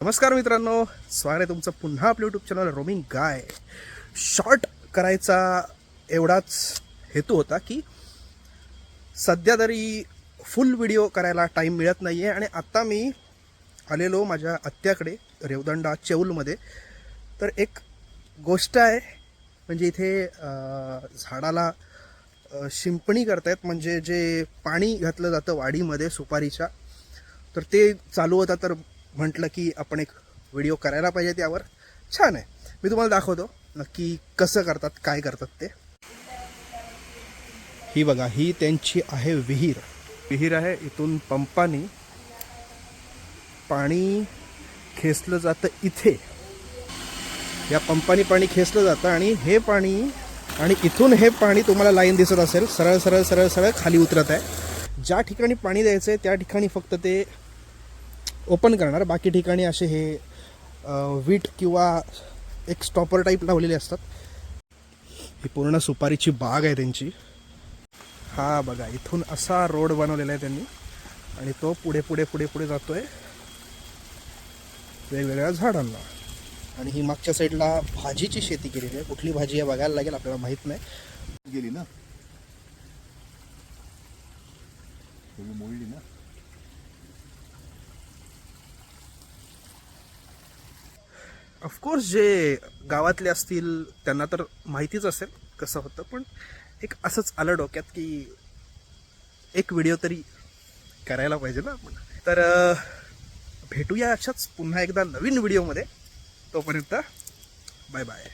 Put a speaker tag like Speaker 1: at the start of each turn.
Speaker 1: नमस्कार मित्रांनो, स्वागत आहे तुमचं पुन्हा आपल्या यूट्यूब चॅनल रोमिंग गाय. शॉर्ट करायचा एवढाच हेतू होता की सध्या तरी फुल व्हिडिओ करायला टाईम मिळत नाही आहे आणि आत्ता मी आलेलो माझ्या आत्याकडे रेवदंडा चेऊलमध्ये. तर एक गोष्ट आहे म्हणजे इथे झाडाला शिंपणी करतायत, म्हणजे जे पाणी घातलं जातं वाडीमध्ये सुपारीच्या, तर ते चालू होता. तर म्हटलं की आपण एक व्हिडिओ करायला पाहिजे त्यावर. छान आहे, मी तुम्हाला दाखवतो नक्की कसं करतात, काय करतात ते. ही बघा, ही त्यांची आहे विहीर आहे. इथून पंपानी पाणी खेचलं जातं इथे, या पंपानी पाणी खेचलं जातं आणि हे पाणी, आणि इथून हे पाणी तुम्हाला लाईन दिसत असेल, सरळ सरळ सरळ सरळ खाली उतरत आहे. ज्या ठिकाणी पाणी द्यायचं आहे त्या ठिकाणी फक्त ते ओपन करणार, बाकी ठिकाणी असे हे वीट किंवा एक स्टॉपर टाईप लावलेले असतात. ही पूर्ण सुपारीची बाग आहे त्यांची. हा बघा, इथून असा रोड बनवलेला आहे त्यांनी आणि तो पुढे पुढे पुढे पुढे जातोय वेगवेगळ्या झाडांना. आणि ही मागच्या साईडला भाजीची शेती केलेली आहे. कुठली भाजी आहे बघायला लागेल, आपल्याला माहीत नाही.
Speaker 2: गेली ना, मोडली ना.
Speaker 1: ऑफकोर्स जे गावातले असतील त्यांना तर माहितीच असेल कसं होतं, पण एक असंच आलं डोक्यात की एक व्हिडिओ तरी करायला पाहिजे ना आपण. तर भेटूया अशाच पुन्हा एकदा नवीन व्हिडिओमध्ये. तोपर्यंत बाय बाय.